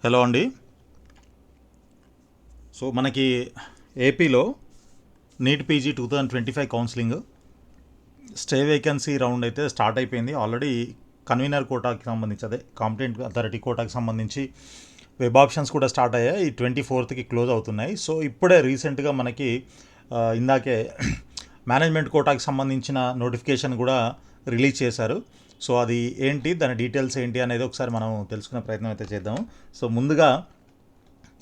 Hello అండి. So మనకి ఏపీలో NEET PG 2025 counselling stay vacancy round అయితే స్టార్ట్ అయిపోయింది ఆల్రెడీ. కన్వీనర్ కోటాకి సంబంధించి, అదే కాంపిటెంట్ అథారిటీ కోటాకి సంబంధించి వెబ్ ఆప్షన్స్ కూడా స్టార్ట్ అయ్యాయి. ఈ 24కి క్లోజ్ అవుతున్నాయి. సో ఇప్పుడే రీసెంట్గా మనకి ఇందాకే మేనేజ్మెంట్ కోటాకి సంబంధించిన నోటిఫికేషన్ కూడా రిలీజ్ చేశారు. సో అది ఏంటి, దాని డీటెయిల్స్ ఏంటి అనేది ఒకసారి మనం తెలుసుకునే ప్రయత్నం అయితే చేద్దాము. సో ముందుగా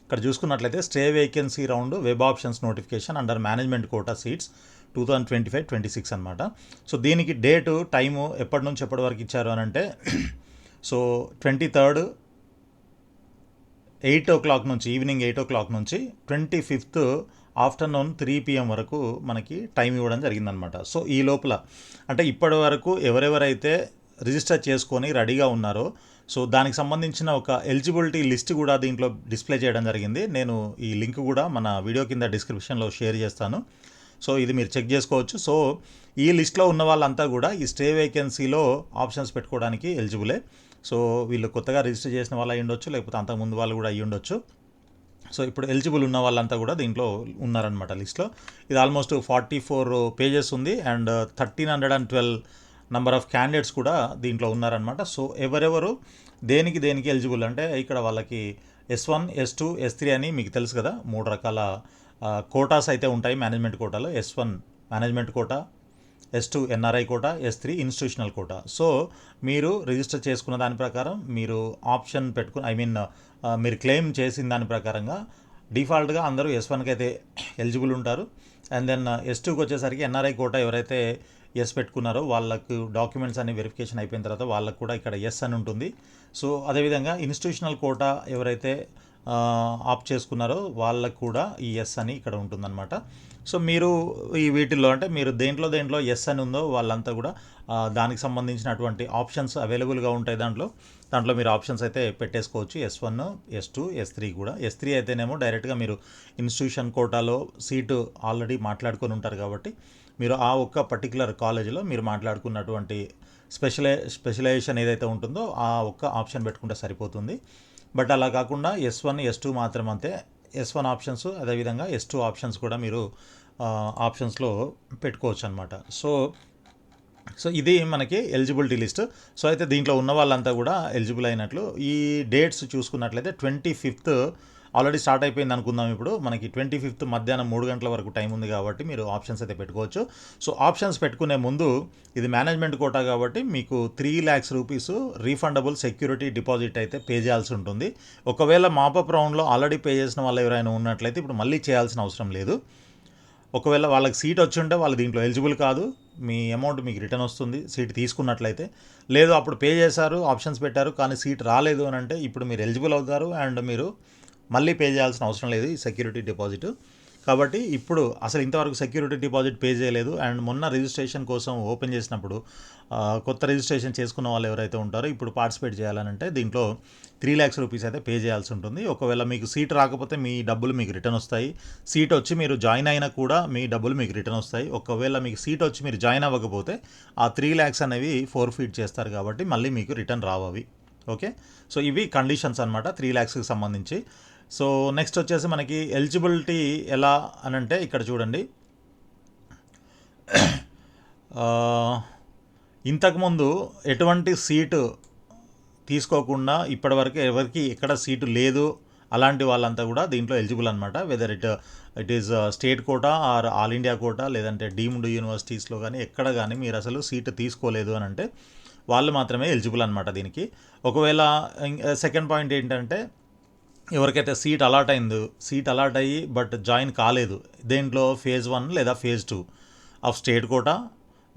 ఇక్కడ చూసుకున్నట్లయితే stay vacancy round web options notification under management quota seats 2025-26 అనమాట. సో దీనికి డేటు టైము ఎప్పటి నుంచి ఎప్పటి వరకు ఇచ్చారు అని అంటే సో 23rd 8 o'clock నుంచి, ఈవినింగ్ 8 o'clock నుంచి 25th ఆఫ్టర్నూన్ 3 PM వరకు మనకి టైం ఇవ్వడం జరిగిందనమాట. సో ఈ లోపల అంటే ఇప్పటి వరకు ఎవరెవరైతే రిజిస్టర్ చేసుకొని రెడీగా ఉన్నారో సో దానికి సంబంధించిన ఒక ఎలిజిబిలిటీ లిస్ట్ కూడా దీంట్లో డిస్ప్లే చేయడం జరిగింది. నేను ఈ లింక్ కూడా మన వీడియో కింద డిస్క్రిప్షన్లో షేర్ చేస్తాను. సో ఇది మీరు చెక్ చేసుకోవచ్చు. సో ఈ లిస్ట్లో ఉన్న వాళ్ళంతా కూడా ఈ స్టే వేకెన్సీలో ఆప్షన్స్ పెట్టుకోవడానికి ఎలిజిబులే. సో వీళ్ళు కొత్తగా రిజిస్టర్ చేసిన వాళ్ళు అయ్యి ఉండొచ్చు, లేకపోతే అంతకుముందు వాళ్ళు కూడా అయ్యి ఉండొచ్చు. సో ఇప్పుడు ఎలిజిబుల్ ఉన్న వాళ్ళంతా కూడా దీంట్లో ఉన్నారనమాట లిస్ట్లో. ఇది ఆల్మోస్ట్ 44 పేజెస్ ఉంది అండ్ 1312 నెంబర్ ఆఫ్ క్యాండిడేట్స్ కూడా దీంట్లో ఉన్నారనమాట. సో ఎవరెవరు దేనికి దేనికి ఎలిజిబుల్ అంటే ఇక్కడ వాళ్ళకి S1, S2, S3 అని మీకు తెలుసు కదా, 3 రకాల కోటాస్ అయితే ఉంటాయి మేనేజ్మెంట్ కోటాలో. S1 management quota, S2 NRI కోటా, S3 ఇన్స్టిట్యూషనల్ కోటా. సో మీరు రిజిస్టర్ చేసుకున్న దాని ప్రకారం మీరు ఆప్షన్ పెట్టుకుని మీరు క్లెయిమ్ చేసిన దాని ప్రకారంగా డిఫాల్ట్గా అందరూ S1కి అయితే ఎలిజిబుల్ ఉంటారు. అండ్ దెన్ S2కి వచ్చేసరికి NRI కోటా ఎవరైతే ఎస్ పెట్టుకున్నారో వాళ్ళకు డాక్యుమెంట్స్ అన్ని వెరిఫికేషన్ అయిపోయిన తర్వాత వాళ్ళకు కూడా ఇక్కడ ఎస్ అని ఉంటుంది. సో అదేవిధంగా ఇన్స్టిట్యూషనల్ కోటా ఎవరైతే ఆప్ట్ చేసుకున్నారో వాళ్ళకు కూడా ఈ ఎస్ అని ఇక్కడ ఉంటుందన్నమాట. సో మీరు ఈ వీటిల్లో అంటే మీరు దేంట్లో ఎస్ అని ఉందో వాళ్ళంతా కూడా దానికి సంబంధించినటువంటి ఆప్షన్స్ అవైలబుల్గా ఉంటాయి. దాంట్లో మీరు ఆప్షన్స్ అయితే పెట్టేసుకోవచ్చు. S1, S2, S3 కూడా. S3 అయితేనేమో డైరెక్ట్గా మీరు ఇన్స్టిట్యూషన్ కోటాలో సీటు ఆల్రెడీ మాట్లాడుకొని ఉంటారు కాబట్టి మీరు ఆ ఒక్క పర్టికులర్ కాలేజీలో మీరు మాట్లాడుకున్నటువంటి స్పెషలైజేషన్ ఏదైతే ఉంటుందో ఆ ఒక్క ఆప్షన్ పెట్టుకుంటే సరిపోతుంది. బట్ అలా కాకుండా S1, S2 మాత్రం అంతే. S1 ఆప్షన్స్ అదేవిధంగా S2 ఆప్షన్స్ కూడా మీరు ఆప్షన్స్లో పెట్టుకోవచ్చు అనమాట. సో ఇది మనకి ఎలిజిబిలిటీ లిస్ట్. సో అయితే దీంట్లో ఉన్న వాళ్ళంతా కూడా ఎలిజిబుల్ అయినట్లు. ఈ డేట్స్ చూసుకున్నట్లయితే 25th ఆల్రెడీ స్టార్ట్ అయిపోయింది అనుకుందాం. ఇప్పుడు మనకి 25th మధ్యాహ్నం 3 గంటల వరకు టైం ఉంది కాబట్టి మీరు ఆప్షన్స్ అయితే పెట్టుకోవచ్చు. సో ఆప్షన్స్ పెట్టుకునే ముందు ఇది మేనేజ్మెంట్ కోటా కాబట్టి మీకు 3 lakhs rupees refundable security deposit అయితే పే చేయాల్సి ఉంటుంది. ఒకవేళ మాపప్ రౌండ్లో ఆల్రెడీ పే చేసిన వాళ్ళు ఎవరైనా ఉన్నట్లయితే ఇప్పుడు మళ్ళీ చేయాల్సిన అవసరం లేదు. ఒకవేళ వాళ్ళకి సీట్ వచ్చి ఉంటే వాళ్ళు దీంట్లో ఎలిజిబుల్ కాదు, మీ అమౌంట్ మీకు రిటర్న్ వస్తుంది సీట్ తీసుకున్నట్లయితే. లేదు అప్పుడు పే చేశారు, ఆప్షన్స్ పెట్టారు కానీ సీట్ రాలేదు అని అంటే ఇప్పుడు మీరు ఎలిజిబుల్ అవుతారు అండ్ మీరు మళ్ళీ పే చేయాల్సిన అవసరం లేదు ఈ సెక్యూరిటీ డిపాజిట్. కాబట్టి ఇప్పుడు అసలు ఇంతవరకు సెక్యూరిటీ డిపాజిట్ పే చేయలేదు అండ్ మొన్న రిజిస్ట్రేషన్ కోసం ఓపెన్ చేసినప్పుడు కొత్త రిజిస్ట్రేషన్ చేసుకున్న వాళ్ళు ఎవరైతే ఉంటారో ఇప్పుడు పార్టిసిపేట్ చేయాలనంటే దీంట్లో 3 lakhs రూపీస్ అయితే పే చేయాల్సి ఉంటుంది. ఒకవేళ మీకు సీట్ రాకపోతే మీ డబ్బులు మీకు రిటర్న్ వస్తాయి. సీట్ వచ్చి మీరు జాయిన్ అయినా కూడా మీ డబ్బులు మీకు రిటర్న్ వస్తాయి. ఒకవేళ మీకు సీట్ వచ్చి మీరు జాయిన్ అవ్వకపోతే ఆ 3 lakhs అనేవి ఫోర్ఫీట్ చేస్తారు కాబట్టి మళ్ళీ మీకు రిటర్న్ రావు అవి. ఓకే, సో ఇవి కండిషన్స్ అనమాట 3 lakhsకి సంబంధించి. సో నెక్స్ట్ వచ్చేసి మనకి ఎలిజిబిలిటీ ఎలా అని అంటే ఇక్కడ చూడండి. ఇంతకుముందు ఎటువంటి సీటు తీసుకోకుండా ఇప్పటివరకు ఎవరికి ఎక్కడ సీటు లేదు అలాంటి వాళ్ళంతా కూడా దీంట్లో ఎలిజిబుల్ అనమాట. Whether it is state quota or all India quota లేదంటే డీమ్డ్ యూనివర్సిటీస్లో కానీ ఎక్కడ కానీ మీరు అసలు సీటు తీసుకోలేదు అని అంటే వాళ్ళు మాత్రమే ఎలిజిబుల్ అనమాట దీనికి. ఒకవేళ సెకండ్ పాయింట్ ఏంటంటే ఎవరికైతే సీట్ అలాట్ అయ్యి బట్ జాయిన్ కాలేదు దేంట్లో phase 1 లేదా phase 2 of state quota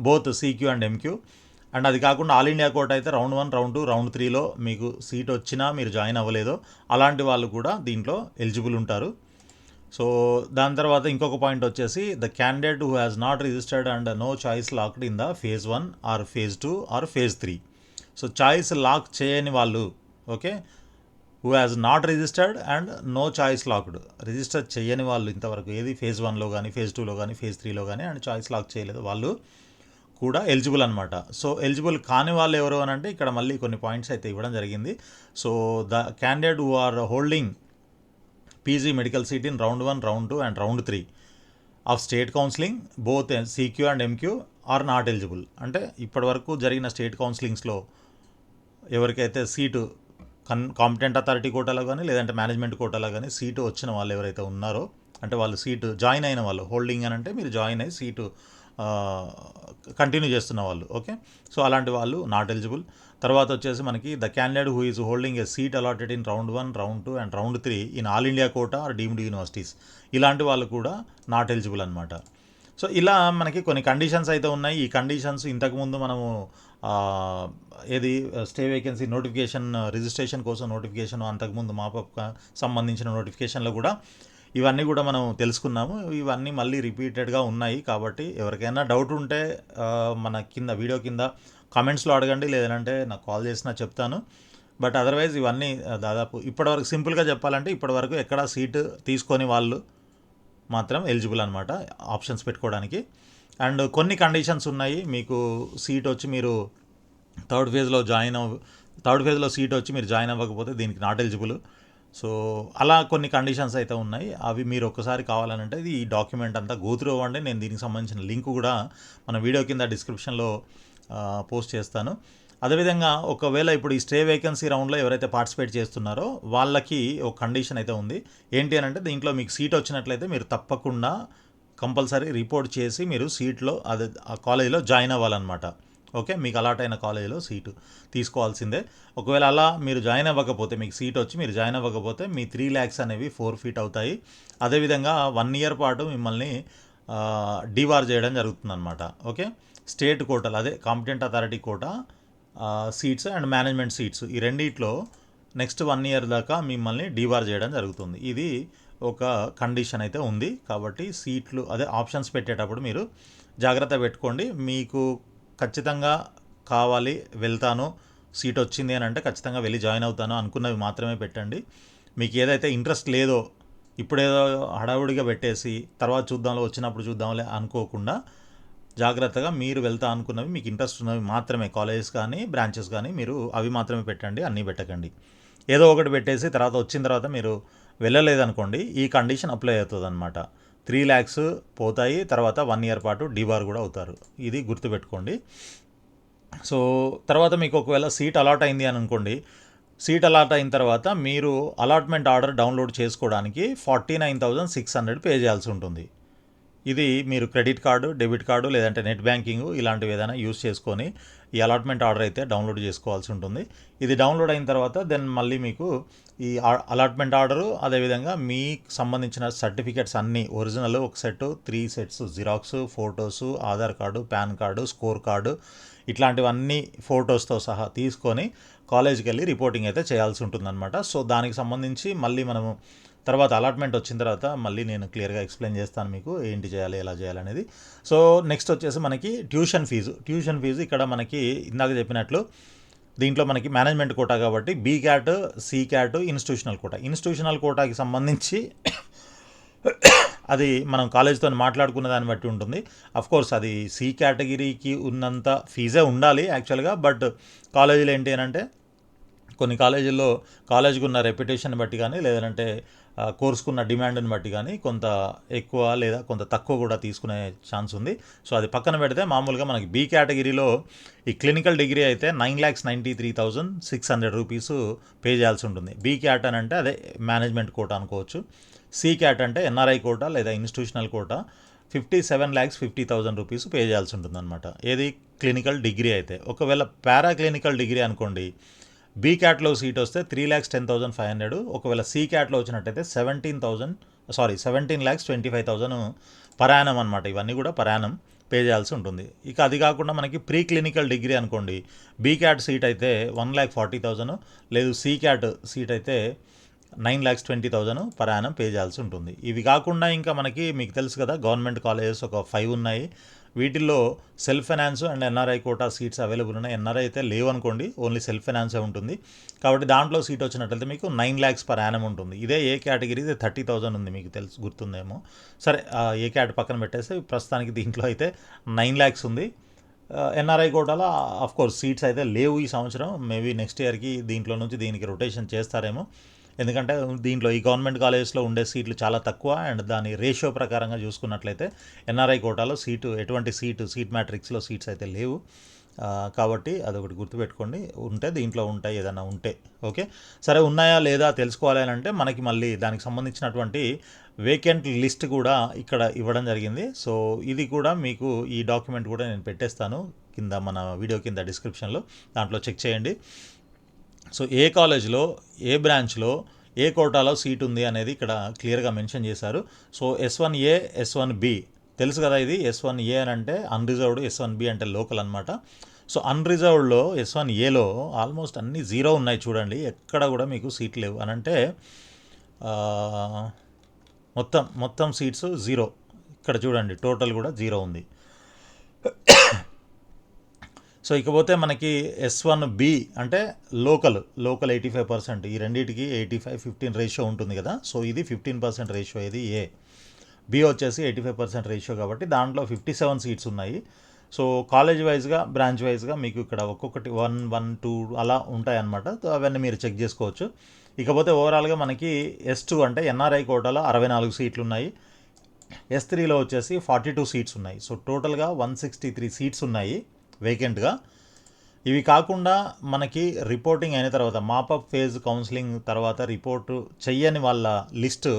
both CQ and MQ. And అది కాకుండా ఆల్ ఇండియా కోటా అయితే రౌండ్ 1, రౌండ్ 2, రౌండ్ 3లో మీకు సీట్ వచ్చినా మీరు జాయిన్ అవ్వలేదో అలాంటి వాళ్ళు కూడా దీంట్లో ఎలిజిబుల్ ఉంటారు. సో దాని తర్వాత ఇంకొక పాయింట్ వచ్చేసి the candidate who has not registered and no choice locked in the phase 1 or phase 2 or phase 3. So choice lock చేయని వాళ్ళు, okay, who has not registered and no choice locked. Register చేయని వాళ్ళు ఇంతవరకు ఏది phase 1లో కానీ phase 2లో కానీ phase 3లో కానీ అండ్ చాయిస్ లాక్ చేయలేదు వాళ్ళు కూడా ఎలిజిబుల్ అనమాట. సో ఎలిజిబుల్ కాని వాళ్ళు ఎవరు అని అంటే ఇక్కడ మళ్ళీ కొన్ని పాయింట్స్ అయితే ఇవ్వడం జరిగింది. So the candidate who are holding PG medical seat in round 1, round 2 and round 3 of state counselling both CQ and MQ are not eligible. అంటే ఇప్పటివరకు జరిగిన స్టేట్ కౌన్సిలింగ్స్లో ఎవరికైతే సీటు కాంపిటెంట్ అథారిటీ కోటాలో కానీ లేదంటే మేనేజ్మెంట్ కోటాలో కానీ సీటు వచ్చిన వాళ్ళు ఎవరైతే ఉన్నారో, అంటే వాళ్ళు సీటు జాయిన్ అయిన వాళ్ళు, హోల్డింగ్ అని అంటే మీరు జాయిన్ అయ్యి సీటు కంటిన్యూ చేస్తున్న వాళ్ళు, ఓకే. సో అలాంటి వాళ్ళు నాట్ ఎలిజిబుల్. తర్వాత వచ్చేసి మనకి the candidate who is holding a seat allotted in round 1, round 2 and round 3 in all India quota or deemed universities, ఇలాంటి వాళ్ళు కూడా నాట్ ఎలిజిబుల్ అనమాట. సో ఇలా మనకి కొన్ని కండిషన్స్ అయితే ఉన్నాయి. ఈ కండిషన్స్ ఇంతకుముందు మనము ఏది స్టే వేకెన్సీ నోటిఫికేషన్ రిజిస్ట్రేషన్ కోసం నోటిఫికేషన్ అంతకుముందు మాపప్ సంబంధించిన నోటిఫికేషన్లో కూడా ఇవన్నీ కూడా మనం తెలుసుకున్నాము. ఇవన్నీ మళ్ళీ రిపీటెడ్గా ఉన్నాయి. కాబట్టి ఎవరికైనా డౌట్ ఉంటే మన కింద వీడియో కింద కామెంట్స్లో అడగండి, లేదంటే నాకు కాల్ చేసినా చెప్తాను. బట్ అదర్వైజ్ ఇవన్నీ దాదాపు ఇప్పటివరకు సింపుల్గా చెప్పాలంటే ఇప్పటివరకు ఎక్కడ సీటు తీసుకొని వాళ్ళు మాత్రం ఎలిజిబుల్ అనమాట ఆప్షన్స్ పెట్టుకోవడానికి. అండ్ కొన్ని కండిషన్స్ ఉన్నాయి. మీకు సీట్ వచ్చి మీరు థర్డ్ ఫేజ్లో సీట్ వచ్చి మీరు జాయిన్ అవ్వకపోతే దీనికి నాట్ ఎలిజిబుల్. సో అలా కొన్ని కండిషన్స్ అయితే ఉన్నాయి. అవి మీరు ఒక్కసారి కావాలనంటే ఈ డాక్యుమెంట్ అంతా గోత్రూ అవ్వండి. నేను దీనికి సంబంధించిన లింక్ కూడా మన వీడియో కింద డిస్క్రిప్షన్లో పోస్ట్ చేస్తాను. అదేవిధంగా ఒకవేళ ఇప్పుడు ఈ స్టే వేకెన్సీ రౌండ్లో ఎవరైతే పార్టిసిపేట్ చేస్తున్నారో వాళ్ళకి ఒక కండిషన్ అయితే ఉంది. ఏంటి అని అంటే దీంట్లో మీకు సీట్ వచ్చినట్లయితే మీరు తప్పకుండా కంపల్సరీ రిపోర్ట్ చేసి మీరు సీట్లో అదే ఆ కాలేజీలో జాయిన్ అవ్వాలన్నమాట. ఓకే, మీకు అలాట్ అయిన కాలేజీలో సీటు తీసుకోవాల్సిందే. ఒకవేళ అలా మీరు జాయిన్ అవ్వకపోతే, మీకు సీట్ వచ్చి మీరు జాయిన్ అవ్వకపోతే మీ 3 lakhs అనేవి ఫోర్ఫీట్ అవుతాయి. అదేవిధంగా 1 year పాటు మిమ్మల్ని డిబార్ చేయడం జరుగుతుందన్నమాట. ఓకే, స్టేట్ కోటాలు అదే competent authority quota seats and management seats ఈ రెండిట్లో నెక్స్ట్ 1 year దాకా మిమ్మల్ని డిబార్ చేయడం జరుగుతుంది. ఇది ఒక కండిషన్ అయితే ఉంది. కాబట్టి సీట్లు అదే ఆప్షన్స్ పెట్టేటప్పుడు మీరు జాగ్రత్త పెట్టుకోండి. మీకు ఖచ్చితంగా కావాలి, వెళ్తాను, సీట్ వచ్చింది అని అంటే ఖచ్చితంగా వెళ్ళి జాయిన్ అవుతాను అనుకున్నవి మాత్రమే పెట్టండి. మీకు ఏదైతే ఇంట్రెస్ట్ లేదో ఇప్పుడేదో హడావుడిగా పెట్టేసి తర్వాత చూద్దాంలో వచ్చినప్పుడు చూద్దాంలే అనుకోకుండా జాగ్రత్తగా మీరు వెళ్తా అనుకున్నవి, మీకు ఇంట్రెస్ట్ ఉన్నవి మాత్రమే, కాలేజెస్ కానీ బ్రాంచెస్ కానీ మీరు అవి మాత్రమే పెట్టండి, అన్నీ పెట్టకండి. ఏదో ఒకటి పెట్టేసి తర్వాత వచ్చిన తర్వాత మీరు వెళ్ళలేదనుకోండి ఈ కండిషన్ అప్లై అవుతుంది అనమాట. 3 lakhs పోతాయి, తర్వాత 1 year పాటు డిబార్ కూడా అవుతారు. ఇది గుర్తుపెట్టుకోండి. సో తర్వాత మీకు ఒకవేళ సీట్ అలాట్ అయింది అని అనుకోండి, సీట్ అలాట్ అయిన తర్వాత మీరు అలాట్మెంట్ ఆర్డర్ డౌన్లోడ్ చేసుకోవడానికి 49,600 పే చేయాల్సి ఉంటుంది. ఇది మీరు క్రెడిట్ కార్డు, డెబిట్ కార్డు లేదంటే నెట్ బ్యాంకింగ్ ఇలాంటివి ఏదైనా యూస్ చేసుకొని ఈ అలాట్మెంట్ ఆర్డర్ అయితే డౌన్లోడ్ చేసుకోవాల్సి ఉంటుంది. ఇది డౌన్లోడ్ అయిన తర్వాత దెన్ మళ్ళీ మీకు ఈ అలాట్మెంట్ ఆర్డరు, అదేవిధంగా మీకు సంబంధించిన సర్టిఫికెట్స్ అన్నీ ఒరిజినల్ ఒక set, 3 sets xerox, photos, Aadhaar card, pan card, score card ఇట్లాంటివన్నీ ఫొటోస్తో సహా తీసుకొని కాలేజ్కి వెళ్ళి రిపోర్టింగ్ అయితే చేయాల్సి ఉంటుందన్నమాట. సో దానికి సంబంధించి మళ్ళీ మనము తర్వాత అలాట్మెంట్ వచ్చిన తర్వాత మళ్ళీ నేను క్లియర్గా ఎక్స్ప్లెయిన్ చేస్తాను మీకు ఏంటి చేయాలి, ఎలా చేయాలనేది. సో నెక్స్ట్ వచ్చేసి మనకి ట్యూషన్ ఫీజు ఇక్కడ మనకి ఇందాక చెప్పినట్లు దీంట్లో మనకి మేనేజ్మెంట్ కోటా కాబట్టి B cat, C cat, institutional కోటాకి సంబంధించి అది మనం కాలేజ్తో మాట్లాడుకున్న దాన్ని బట్టి ఉంటుంది. అఫ్కోర్స్ అది సి కేటగిరీకి ఉన్నంత ఫీజే ఉండాలి యాక్చువల్గా. బట్ కాలేజీలు ఏంటి అని అంటే కొన్ని కాలేజీల్లో కాలేజీకి ఉన్న రెప్యుటేషన్ బట్టి కానీ లేదంటే కోర్సుకున్న డిమాండ్ని బట్టి కానీ కొంత ఎక్కువ లేదా కొంత తక్కువ కూడా తీసుకునే ఛాన్స్ ఉంది. సో అది పక్కన పెడితే మామూలుగా మనకి బీ కేటగిరీలో ఈ క్లినికల్ డిగ్రీ అయితే 9,93,600 రూపీస్ పే చేయాల్సి ఉంటుంది. బీ క్యాట్ అని అంటే అదే మేనేజ్మెంట్ కోటా అనుకోవచ్చు. సి క్యాట్ అంటే ఎన్ఆర్ఐ కోటా లేదా ఇన్స్టిట్యూషనల్ కోటా 57,50,000 రూపీస్ పే చేయాల్సి ఉంటుంది అనమాట. ఏది క్లినికల్ డిగ్రీ అయితే. ఒకవేళ పారా క్లినికల్ డిగ్రీ అనుకోండి, బీ క్యాట్లో సీట్ వస్తే 3,10,500, ఒకవేళ సి క్యాట్లో వచ్చినట్టయితే 17,25,000 పర్ యానం అనమాట. ఇవన్నీ కూడా పర్ యానం పే చేయాల్సి ఉంటుంది. ఇక అది కాకుండా మనకి ప్రీ క్లినికల్ డిగ్రీ అనుకోండి, బీ క్యాట్ సీట్ అయితే 1,40,000, లేదు సి క్యాట్ సీట్ అయితే 9,20,000 పర్ యానం పే చేయాల్సి ఉంటుంది. ఇవి కాకుండా ఇంకా మనకి మీకు తెలుసు కదా గవర్నమెంట్ కాలేజెస్ ఒక 5 ఉన్నాయి. వీటిల్లో self finance and NRI quota seats available ఉన్నాయి. ఎన్ఆర్ఐ అయితే లేవు అనుకోండి, ఓన్లీ సెల్ఫ్ ఫైనాన్సే ఉంటుంది. కాబట్టి దాంట్లో సీట్ వచ్చినట్లయితే మీకు 9 lakhs పర్ యానం ఉంటుంది. ఇదే ఏ కేటగిరీ ఇది 30,000 ఉంది, మీకు తెలుసు గుర్తుందేమో. సరే ఏ క్యాట్ పక్కన పెట్టేస్తే ప్రస్తుతానికి దీంట్లో అయితే 9 lakhs ఉంది. ఎన్ఆర్ఐ కోటాలో కోర్స్ సీట్స్ అయితే లేవు ఈ సంవత్సరం. మేబీ నెక్స్ట్ ఇయర్కి దీంట్లో నుంచి దీనికి రొటేషన్ చేస్తారేమో. ఎందుకంటే దీంట్లో ఈ గవర్నమెంట్ కాలేజెస్లో ఉండే సీట్లు చాలా తక్కువ, అండ్ దాని రేషియో ప్రకారంగా చూసుకున్నట్లయితే ఎన్ఆర్ఐ కోటాలో ఎటువంటి సీట్ మ్యాట్రిక్స్లో సీట్స్ అయితే లేవు. కాబట్టి అదొకటి గుర్తుపెట్టుకోండి. ఉంటే దీంట్లో ఉంటాయి ఏదైనా ఉంటే. ఓకే, సరే ఉన్నాయా లేదా తెలుసుకోవాలి అని అంటే మనకి మళ్ళీ దానికి సంబంధించినటువంటి వేకెంట్ లిస్ట్ కూడా ఇక్కడ ఇవ్వడం జరిగింది. సో ఇది కూడా మీకు ఈ డాక్యుమెంట్ కూడా నేను పెట్టేస్తాను కింద మన వీడియో కింద డిస్క్రిప్షన్లో, దాంట్లో చెక్ చేయండి. సో ఏ కాలేజ్లో ఏ బ్రాంచ్లో ఏ కోటాలో సీట్ ఉంది అనేది ఇక్కడ క్లియర్గా మెన్షన్ చేశారు. సో S1A S1B తెలుసు కదా, ఇది S1A అని అంటే అన్రిజర్వ్డ్, S1B అంటే లోకల్ అనమాట. సో అన్రిజర్వ్డ్లో S1Aలో ఆల్మోస్ట్ అన్ని జీరో ఉన్నాయి చూడండి, ఎక్కడ కూడా మీకు సీట్ లేవు అని అంటే మొత్తం సీట్స్ జీరో. ఇక్కడ చూడండి టోటల్ కూడా జీరో ఉంది. సో ఇకపోతే మనకి S1B అంటే లోకల్ 85%, ఈ రెండింటికి 85-15 రేషియో ఉంటుంది కదా. సో ఇది 15% రేషియో, ఇది A. B వచ్చేసి 85% రేషియో, కాబట్టి దాంట్లో 57 సీట్స్ ఉన్నాయి. సో కాలేజ్ వైజ్గా బ్రాంచ్ వైజ్గా మీకు ఇక్కడ ఒక్కొక్కటి 1, 1, 2 అలా ఉంటాయి అన్నమాట. అవన్నీ మీరు చెక్ చేసుకోవచ్చు. ఇకపోతే ఓవరాల్గా మనకి S2 అంటే ఎన్ఆర్ఐ కోటాలో 64 సీట్లు ఉన్నాయి. S3లో వచ్చేసి 42 సీట్స్ ఉన్నాయి. సో టోటల్గా 163 సీట్స్ ఉన్నాయి వేకెంట్గా. ఇవి కాకుండా మనకి రిపోర్టింగ్ అయిన తర్వాత మాపప్ ఫేజ్ కౌన్సిలింగ్ తర్వాత రిపోర్టు చెయ్యని వాళ్ళ లిస్టు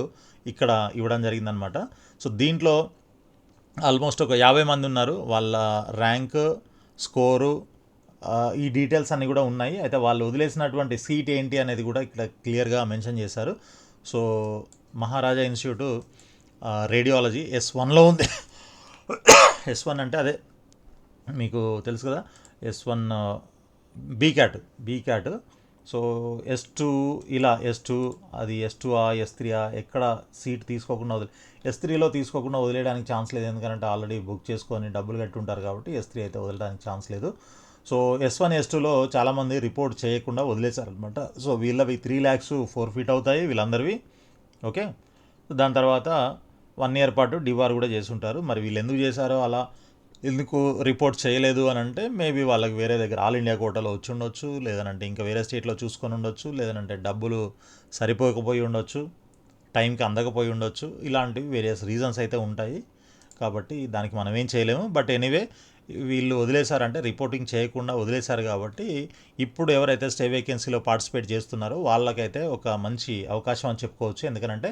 ఇక్కడ ఇవ్వడం జరిగిందనమాట. సో దీంట్లో ఆల్మోస్ట్ ఒక 50 మంది ఉన్నారు. వాళ్ళ ర్యాంక్, స్కోరు, ఈ డీటెయిల్స్ అన్నీ కూడా ఉన్నాయి. అయితే వాళ్ళు వదిలేసినటువంటి సీట్ ఏంటి అనేది కూడా ఇక్కడ క్లియర్గా మెన్షన్ చేశారు. సో మహారాజా ఇన్స్టిట్యూట్ రేడియాలజీ S1లో ఉంది. S1 అంటే అదే మీకు తెలుసు కదా, S1 బీక్యాట్. సో S2 ఇలా S2 అది S2ఆ S3ఆ ఎక్కడ సీట్ తీసుకోకుండా S3లో తీసుకోకుండా వదిలేయడానికి ఛాన్స్ లేదు, ఎందుకంటే ఆల్రెడీ బుక్ చేసుకొని డబ్బులు కట్టుంటారు కాబట్టి S3 అయితే వదలడానికి ఛాన్స్ లేదు. సో S1 S2లో చాలామంది రిపోర్ట్ చేయకుండా వదిలేశారనమాట. సో వీళ్ళవి 3 lakhs ఫోర్ఫీట్ అవుతాయి వీళ్ళందరివి. ఓకే, దాని తర్వాత 1 year పాటు డివార్ కూడా చేసి ఉంటారు. మరి వీళ్ళు ఎందుకు చేశారో అలా, ఎందుకు రిపోర్ట్ చేయలేదు అని అంటే మేబీ వాళ్ళకి వేరే దగ్గర ఆల్ ఇండియా కోటాలో వచ్చి ఉండొచ్చు, లేదనంటే ఇంకా వేరే స్టేట్లో చూసుకొని ఉండొచ్చు, లేదంటే డబ్బులు సరిపోకపోయి ఉండొచ్చు, టైంకి అందకపోయి ఉండొచ్చు. ఇలాంటివి వేరియస్ రీజన్స్ అయితే ఉంటాయి, కాబట్టి దానికి మనం ఏం చేయలేము. బట్ ఎనీవే వీళ్ళు వదిలేశారంటే రిపోర్టింగ్ చేయకుండా వదిలేశారు కాబట్టి ఇప్పుడు ఎవరైతే స్టే వేకెన్సీలో పార్టిసిపేట్ చేస్తున్నారో వాళ్ళకైతే ఒక మంచి అవకాశం అని చెప్పుకోవచ్చు. ఎందుకంటే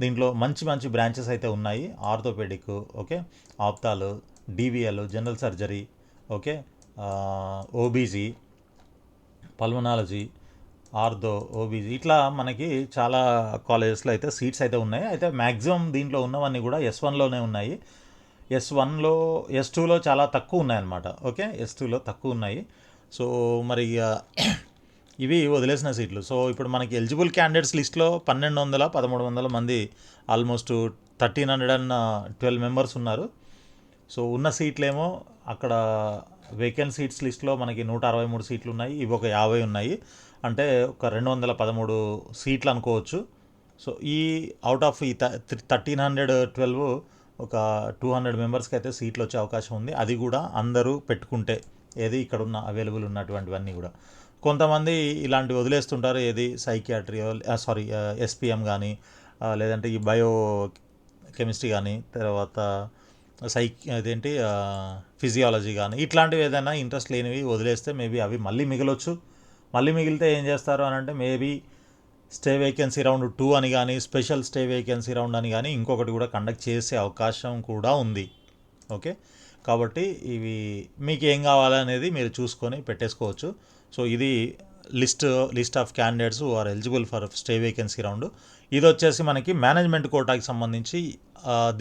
దీంట్లో మంచి బ్రాంచెస్ అయితే ఉన్నాయి. Orthopaedic, okay, ophthal, DVL, general surgery, okay, OBG, pulmonology, ortho, OBG, ఇట్లా మనకి చాలా కాలేజెస్లో అయితే సీట్స్ అయితే ఉన్నాయి. అయితే మ్యాక్సిమం దీంట్లో ఉన్నవన్నీ కూడా S1లోనే ఉన్నాయి. S2లో చాలా తక్కువ ఉన్నాయన్నమాట. ఓకే, S2లో తక్కువ ఉన్నాయి. సో మరి ఇవి వదిలేసిన సీట్లు. సో ఇప్పుడు మనకి ఎలిజిబుల్ క్యాండిడేట్స్ లిస్ట్లో 1200-1300 మంది, ఆల్మోస్ట్ 1312 మెంబర్స్ ఉన్నారు. సో ఉన్న సీట్లేమో అక్కడ వేకెంట్ సీట్స్ లిస్ట్లో మనకి 163 సీట్లు ఉన్నాయి. ఇవి ఒక 50 ఉన్నాయి, అంటే ఒక 213 సీట్లు అనుకోవచ్చు. సో ఈ అవుట్ ఆఫ్ ఈ 1312 ఒక 200 మెంబర్స్కి అయితే సీట్లు వచ్చే అవకాశం ఉంది. అది కూడా అందరూ పెట్టుకుంటే, ఏది ఇక్కడ ఉన్న అవైలబుల్ ఉన్నటువంటివన్నీ కూడా. కొంతమంది ఇలాంటివి వదిలేస్తుంటారు, ఏది సైకియాట్రీ, SPM కానీ, లేదంటే ఈ బయో కెమిస్ట్రీ కానీ, తర్వాత అదేంటి ఫిజియాలజీ కానీ, ఇట్లాంటివి ఏదైనా ఇంట్రెస్ట్ లేనివి వదిలేస్తే మేబీ అవి మళ్ళీ మిగలొచ్చు. మళ్ళీ మిగిలితే ఏం చేస్తారు అని అంటే మేబీ స్టే వేకెన్సీ రౌండ్ 2 అని కానీ, స్పెషల్ స్టే వేకెన్సీ రౌండ్ అని కానీ ఇంకొకటి కూడా కండక్ట్ చేసే అవకాశం కూడా ఉంది. ఓకే, కాబట్టి ఇవి మీకు ఏం కావాలనేది మీరు చూసుకొని పెట్టేసుకోవచ్చు. సో ఇది list of candidates who are eligible for stay vacancy round. ఇది వచ్చేసి మనకి మేనేజ్మెంట్ కోటాకి సంబంధించి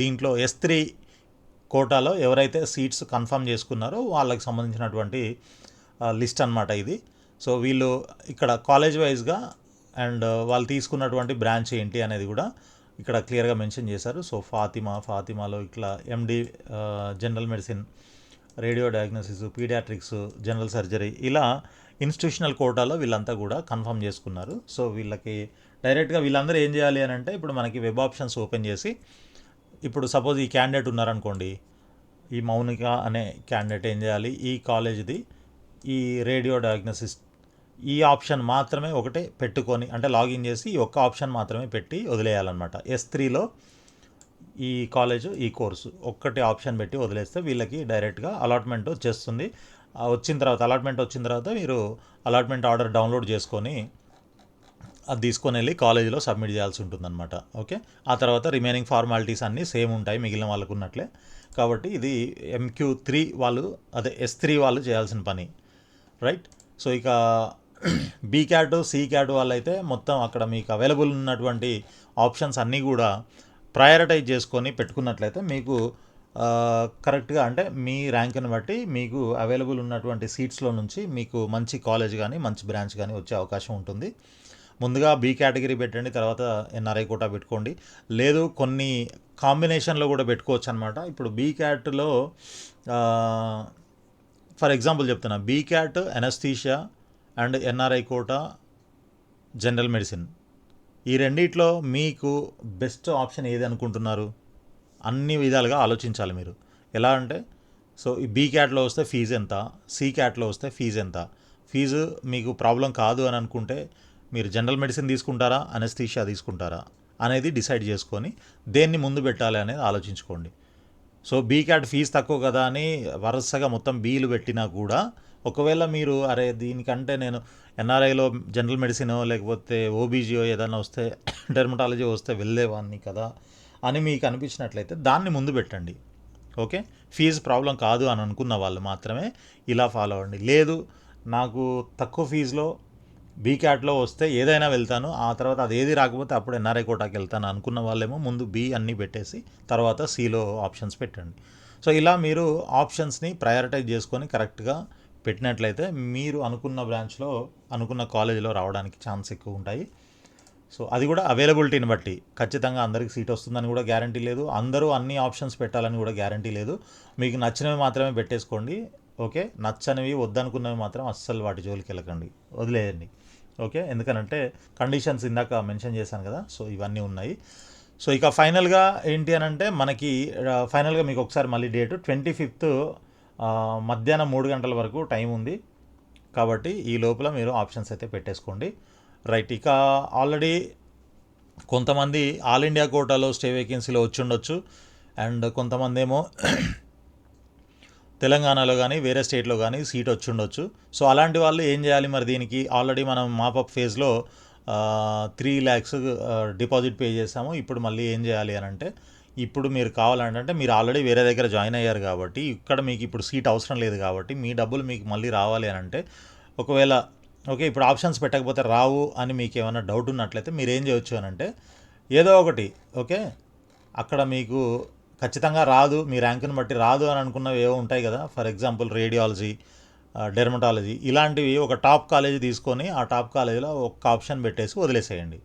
దీంట్లో S3 కోటాలో ఎవరైతే సీట్స్ కన్ఫర్మ్ చేసుకున్నారో వాళ్ళకి సంబంధించినటువంటి లిస్ట్ అనమాట ఇది. సో వీళ్ళు ఇక్కడ కాలేజ్ వైజ్గా అండ్ వాళ్ళు తీసుకున్నటువంటి బ్రాంచ్ ఏంటి అనేది కూడా ఇక్కడ క్లియర్గా మెన్షన్ చేశారు. సో ఫాతిమాలో ఇట్లా MD general medicine, radio diagnosis, paediatrics, general surgery, ఇలా ఇన్స్టిట్యూషనల్ కోటాలో వీళ్ళంతా కూడా కన్ఫర్మ్ చేసుకున్నారు. సో వీళ్ళకి డైరెక్ట్గా వీళ్ళందరూ ఏం చేయాలి అని అంటే ఇప్పుడు మనకి వెబ్ ఆప్షన్స్ ఓపెన్ చేసి, ఇప్పుడు సపోజ్ ఈ క్యాండిడేట్ ఉన్నారనుకోండి, ఈ మౌనిక అనే క్యాండిడేట్ ఏం చేయాలి, ఈ కాలేజ్ది ఈ రేడియో డయాగ్నోసిస్ ఈ ఆప్షన్ మాత్రమే ఒకటే పెట్టుకొని, అంటే లాగిన్ చేసి ఈ ఒక్క ఆప్షన్ మాత్రమే పెట్టి వదిలేయాలన్నమాట. S3లో ఈ కాలేజ్ ఈ కోర్సు ఒక్కటి ఆప్షన్ పెట్టి వదిలేస్తే వీళ్ళకి డైరెక్ట్గా అలాట్మెంట్ వచ్చేస్తుంది. వచ్చిన తర్వాత అలాట్మెంట్ వచ్చిన తర్వాత మీరు అలాట్మెంట్ ఆర్డర్ డౌన్లోడ్ చేసుకొని అది తీసుకొని వెళ్ళి కాలేజీలో సబ్మిట్ చేయాల్సి ఉంటుందన్నమాట. ఓకే, ఆ తర్వాత రిమైనింగ్ ఫార్మాలిటీస్ అన్నీ సేమ్ ఉంటాయి మిగిలిన వాళ్ళకు ఉన్నట్లే. కాబట్టి ఇది MQ3 వాళ్ళు, అదే S3 వాళ్ళు చేయాల్సిన పని, రైట్. సో ఇక B.CAT C.CAT వాళ్ళైతే మొత్తం అక్కడ మీకు అవైలబుల్ ఉన్నటువంటి ఆప్షన్స్ అన్నీ కూడా ప్రయారిటైజ్ చేసుకొని పెట్టుకున్నట్లయితే మీకు కరెక్ట్గా, అంటే మీ ర్యాంక్ని బట్టి మీకు అవైలబుల్ ఉన్నటువంటి సీట్స్లో నుంచి మీకు మంచి కాలేజ్ కానీ మంచి బ్రాంచ్ కానీ వచ్చే అవకాశం ఉంటుంది. ముందుగా B కేటగిరీ పెట్టండి, తర్వాత NRI కోటా పెట్టుకోండి. లేదు కొన్ని కాంబినేషన్లో కూడా పెట్టుకోవచ్చు అనమాట. ఇప్పుడు B.CATలో ఫర్ ఎగ్జాంపుల్ చెప్తున్నా, B.CAT anaesthesia and NRI quota general medicine, ఈ రెండిట్లో మీకు బెస్ట్ ఆప్షన్ ఏది అనుకుంటున్నారు? అన్ని విధాలుగా ఆలోచించాలి మీరు. ఎలా అంటే, సో ఈ B.CATలో వస్తే ఫీజు ఎంత, C.CATలో వస్తే ఫీజు ఎంత, ఫీజు మీకు ప్రాబ్లం కాదు అని అనుకుంటే మీరు జనరల్ మెడిసిన్ తీసుకుంటారా, అనస్థీషియా తీసుకుంటారా అనేది డిసైడ్ చేసుకొని దేన్ని ముందు పెట్టాలి అనేది ఆలోచించుకోండి. సో B.CAT ఫీజు తక్కువ కదా అని వరుసగా మొత్తం బీలు పెట్టినా కూడా, ఒకవేళ మీరు అరే దీనికంటే నేను NRIలో జనరల్ మెడిసిన్ లేకపోతే OBGO ఏదైనా వస్తే డెర్మటాలజీ వస్తే వెళ్ళేవాడిని కదా అని మీకు అనిపించినట్లయితే దాన్ని ముందు పెట్టండి. ఓకే, ఫీజు ప్రాబ్లం కాదు అని అనుకున్న వాళ్ళు మాత్రమే ఇలా ఫాలో అవ్వండి. లేదు నాకు తక్కువ ఫీజులో B.CATలో వస్తే ఏదైనా వెళ్తాను, ఆ తర్వాత అది ఏది రాకపోతే అప్పుడు NRI కోటాకి వెళ్తాను అనుకున్న వాళ్ళేమో ముందు B అన్నీ పెట్టేసి తర్వాత Cలో ఆప్షన్స్ పెట్టండి. సో ఇలా మీరు ఆప్షన్స్ని ప్రయారిటైజ్ చేసుకొని కరెక్ట్గా పెట్టినట్లయితే మీరు అనుకున్న బ్రాంచ్లో అనుకున్న కాలేజీలో రావడానికి ఛాన్స్ ఎక్కువ ఉంటాయి. సో అది కూడా అవైలబిలిటీని బట్టి, ఖచ్చితంగా అందరికి సీట్ వస్తుందని కూడా గ్యారంటీ లేదు, అందరూ అన్ని ఆప్షన్స్ పెట్టాలని కూడా గ్యారంటీ లేదు. మీకు నచ్చినవి మాత్రమే పెట్టేసుకోండి. ఓకే, నచ్చనివి వద్దనుకున్నవి మాత్రం అస్సలు వాటి జోలికి వెళ్ళకండి, వదిలేయండి. ఓకే, ఎందుకనంటే కండిషన్స్ ఇందాక మెన్షన్ చేశాను కదా, సో ఇవన్నీ ఉన్నాయి. సో ఇక ఫైనల్గా ఏంటి అని అంటే మనకి ఫైనల్గా మీకు ఒకసారి మళ్ళీ డేటు 25th మధ్యాహ్నం 3 గంటల వరకు టైం ఉంది. కాబట్టి ఈ లోపల మీరు ఆప్షన్స్ అయితే పెట్టేసుకోండి, రైట్. ఇక ఆల్రెడీ కొంతమంది ఆల్ ఇండియా కోటాలో స్టే వేకెన్సీలో వచ్చి ఉండొచ్చు, అండ్ కొంతమంది ఏమో తెలంగాణలో కానీ వేరే స్టేట్లో కానీ సీట్ వచ్చి ఉండొచ్చు. సో అలాంటి వాళ్ళు ఏం చేయాలి మరి? దీనికి ఆల్రెడీ మనం మాపప్ ఫేజ్లో 3 lakhs డిపాజిట్ పే చేసాము. ఇప్పుడు మళ్ళీ ఏం చేయాలి అని అంటే, ఇప్పుడు మీరు కావాలంటే మీరు ఆల్రెడీ వేరే దగ్గర జాయిన్ అయ్యారు కాబట్టి ఇక్కడ మీకు ఇప్పుడు సీట్ అవసరం లేదు కాబట్టి మీ డబ్బులు మీకు మళ్ళీ రావాలి అని అంటే, ఒకవేళ ఓకే ఇప్పుడు ఆప్షన్స్ పెట్టకపోతే రావు అని మీకు ఏమైనా డౌట్ ఉన్నట్లయితే మీరు ఏం చేయొచ్చు అని అంటే, ఏదో ఒకటి ఓకే అక్కడ మీకు ఖచ్చితంగా రాదు, మీ ర్యాంకుని బట్టి రాదు అని అనుకున్నవి ఏవో ఉంటాయి కదా, ఫర్ ఎగ్జాంపుల్ రేడియాలజీ, డెర్మటాలజీ, ఇలాంటివి ఒక టాప్ కాలేజీ తీసుకొని ఆ టాప్ కాలేజీలో ఒక ఆప్షన్ పెట్టేసి వదిలేసేయండి.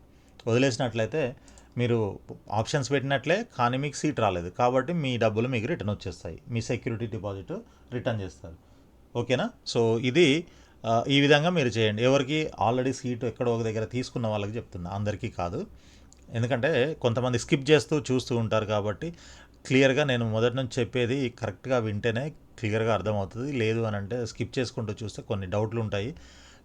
వదిలేసినట్లయితే మీరు ఆప్షన్స్ పెట్టినట్లే కానీ మీకు సీట్ రాలేదు కాబట్టి మీ డబ్బులు మీకు రిటర్న్ వచ్చేస్తాయి, మీ సెక్యూరిటీ డిపాజిట్ రిటర్న్ చేస్తారు. ఓకేనా? సో ఇది ఈ విధంగా మీరు చేయండి. ఎవరికి ఆల్రెడీ సీటు ఎక్కడో ఒక దగ్గర తీసుకున్న వాళ్ళకి చెప్తున్నా, అందరికీ కాదు. ఎందుకంటే కొంతమంది స్కిప్ చేస్తూ చూస్తూ ఉంటారు కాబట్టి క్లియర్గా నేను మొదటి నుంచి చెప్పేది కరెక్ట్గా వింటేనే క్లియర్గా అర్థమవుతుంది. లేదు అని అంటే స్కిప్ చేసుకుంటూ చూస్తే కొన్ని డౌట్లు ఉంటాయి.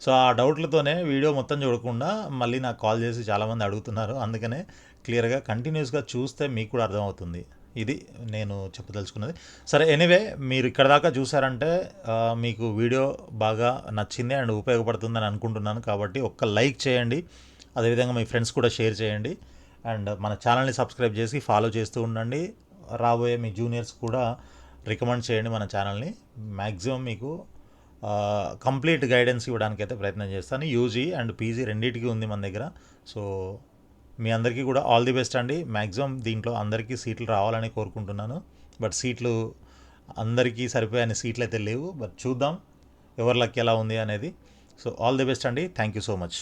సో ఆ డౌట్లతోనే వీడియో మొత్తం చూడకుండా మళ్ళీ నాకు కాల్ చేసి చాలామంది అడుగుతున్నారు. అందుకనే క్లియర్గా కంటిన్యూస్గా చూస్తే మీకు కూడా అర్థమవుతుంది. ఇది నేను చెప్పదలుచుకున్నది. సరే, ఎనీవే మీరు ఇక్కడ దాకా చూసారంటే మీకు వీడియో బాగా నచ్చింది అండ్ ఉపయోగపడుతుందని అనుకుంటున్నాను. కాబట్టి ఒక్క లైక్ చేయండి, అదేవిధంగా మీ ఫ్రెండ్స్ కూడా షేర్ చేయండి, అండ్ మన ఛానల్ని సబ్స్క్రైబ్ చేసి ఫాలో చేస్తూ ఉండండి. రాబోయే మీ జూనియర్స్ కూడా రికమెండ్ చేయండి మన ఛానల్ని. మ్యాక్సిమం మీకు కంప్లీట్ గైడెన్స్ ఇవ్వడానికి అయితే ప్రయత్నం చేస్తాను. యూజీ అండ్ పీజీ రెండింటికి ఉంది మన దగ్గర. సో మీ అందరికీ కూడా ఆల్ ది బెస్ట్ అండి. మ్యాక్సిమం దీంట్లో అందరికీ సీట్లు రావాలని కోరుకుంటున్నాను. బట్ సీట్లు అందరికీ సరిపోయే సీట్లు అయితే లేవు. బట్ చూద్దాం ఎవరి లక్ ఎలా ఉంది అనేది. సో ఆల్ ది బెస్ట్ అండి. Thank you so much.